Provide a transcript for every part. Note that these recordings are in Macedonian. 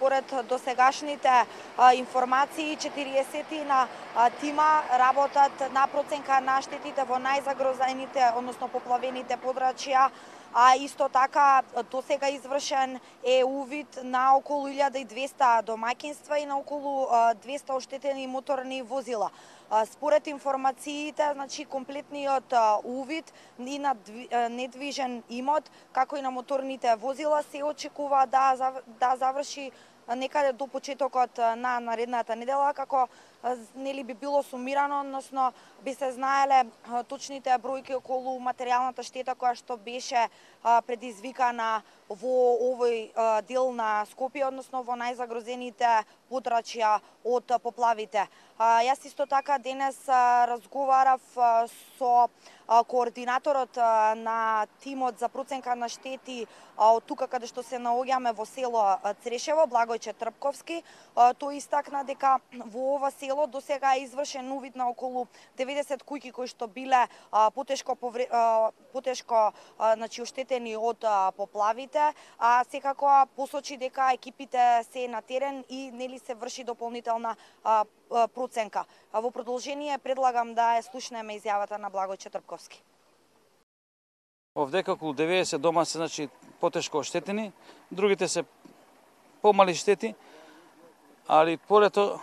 според досегашните информации 40 на тима работат на проценка на штетите во најзагрозените, односно поплавените подрачја, а исто така досега извршен е увид на околу 1200 домаќинства и на околу 200 оштетени моторни возила. Според информациите, значи комплетниот увид и на недвижен имот, како и на моторните возила се очекува да заврши некаде до почетокот на наредната недела, како нели би било сумирано, односно би се знаеле точните бројки околу материјалната штета која што беше предизвикана во овој дел на Скопје, односно во најзагрозените подрачја од поплавите. Јас исто така денес разговарав со координаторот на тимот за проценка на штети од тука каде што се наоѓаме во село Црешево, Благојче Трпковски. Тој истакна дека во ова село досега е извршен увид на околу 90 куќи кои што биле потешко значи оштетени од поплавите, а секако посочи дека екипите се на терен и нели се врши дополнителна проценка. Во продолжение предлагам да ја слушнеме изјавата на Благојче Трпковски. Овдека околу 90 дома се значи потешко оштетени, другите се помали штети, али полето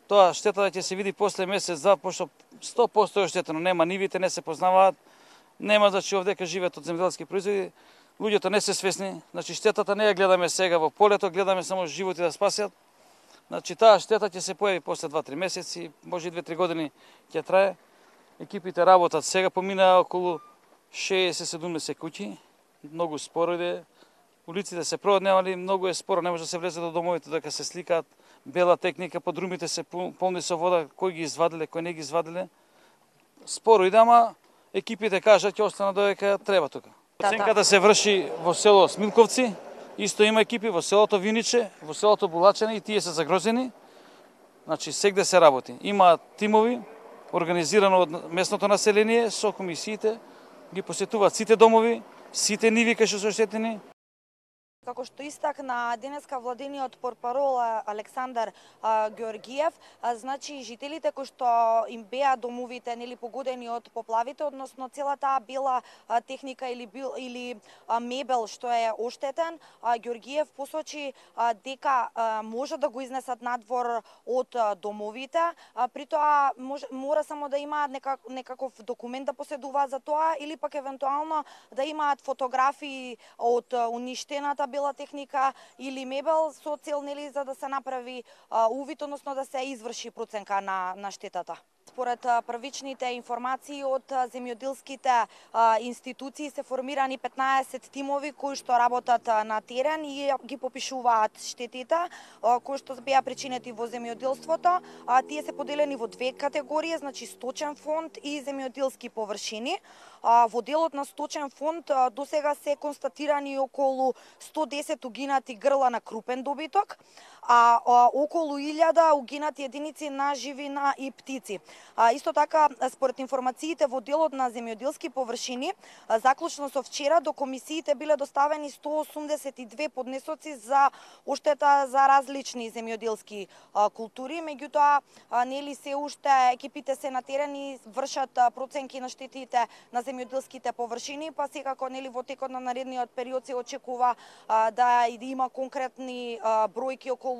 тоа штетата ќе се види после месец-два, пошто 100% е оштетено, нема нивите, не се познаваат, нема значи овдека живеат од земјоделски производи, луѓето не се свесни, значи штетата не ја гледаме сега во полето, гледаме само животи да спасят. Значи таа штета ќе се појави после 2-3 месеци, може и 2-3 години ќе трае. Екипите работат сега, поминаа околу 60-70 куќи, многу споро иде. Улиците се проводневали, многу е споро, не може да се влезе до домовите, дека се сликаат бела техника, подрумите се полни со вода, кој ги извадиле, кој не ги извадиле. Споро иде, ама екипите кажат ќе остана додека треба тука. Оценката се врши во село Смилковци, исто има екипи во селото Виниче, во селото Булачене и тие се загрозени. Значи сегде се работи. Има тимови организирано од местното население со комисиите, ги посетуваат сите домови, сите ниви кај што се оштетени. Како што истакна денеска владениот портпарол Александар Георгиев, значи жителите кои што им беа домовите нели погодени од поплавите, односно целата бела техника или мебел што е оштетен, Георгиев посочи дека може да го изнесат надвор од домовите, при тоа мора само да имаат некаков документ да поседуваат за тоа или пак евентуално да имаат фотографии од уништената бела техника или мебел со цел нели за да се направи увид, односно да се изврши проценка на штетата. Според првичните информации од земјоделските институции се формирани 15 тимови кои што работат на терен и ги попишуваат штетите кои што беа причинети во земјоделството. Тие се поделени во две категории, значи сточен фонд и земјоделски површини. Во делот на сточен фонд досега се констатирани околу 110 угинати грла на крупен добиток, а околу 1000 угинати единици на живина и птици. Исто така, според информациите во делот на земјоделски површини, заклучно со вчера до комисиите биле доставени 182 поднесоци за оштета за различни земјоделски култури, меѓутоа нели се уште екипите се на терен и вршат проценки на штетите на земјоделските површини, па секако нели во текот на наредниот период се очекува да има конкретни бројки околу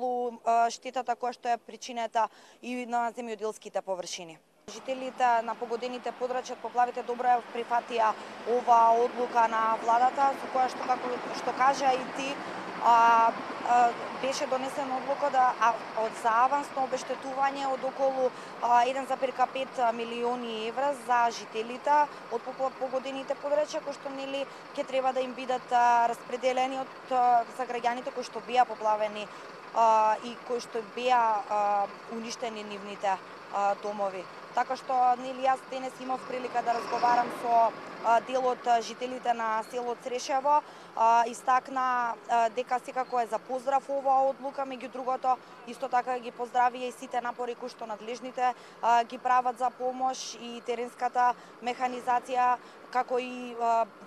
штетата која што е причинета и на земјоделските површини. Жителите на погодените подрачја од поплавите добро ја прифатија ова одлука на владата, со која што како што кажа и ти беше донесена одлука за авансно обештетување од околу 1,5 милиони евра за жителите од погодените подрачја кои што нели ќе треба да им бидат распределени за граѓаните кои што беа поплавени и кои што беа уништени нивните домови. Така што нели јас денес имав прилика да разговарам со дел од жителите на село Црешево, истакна дека секако е за поздрав оваа одлука, меѓу другото исто така ги поздрави и сите напори кои што надлежните ги прават за помош и теренската механизација, како и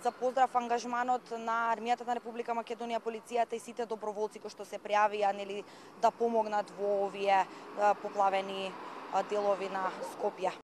за поздрав ангажманот на армијата на Република Македонија, полицијата и сите доброволци кои што се пријавија нели да помогнат во овие поплавени делови на Скопје.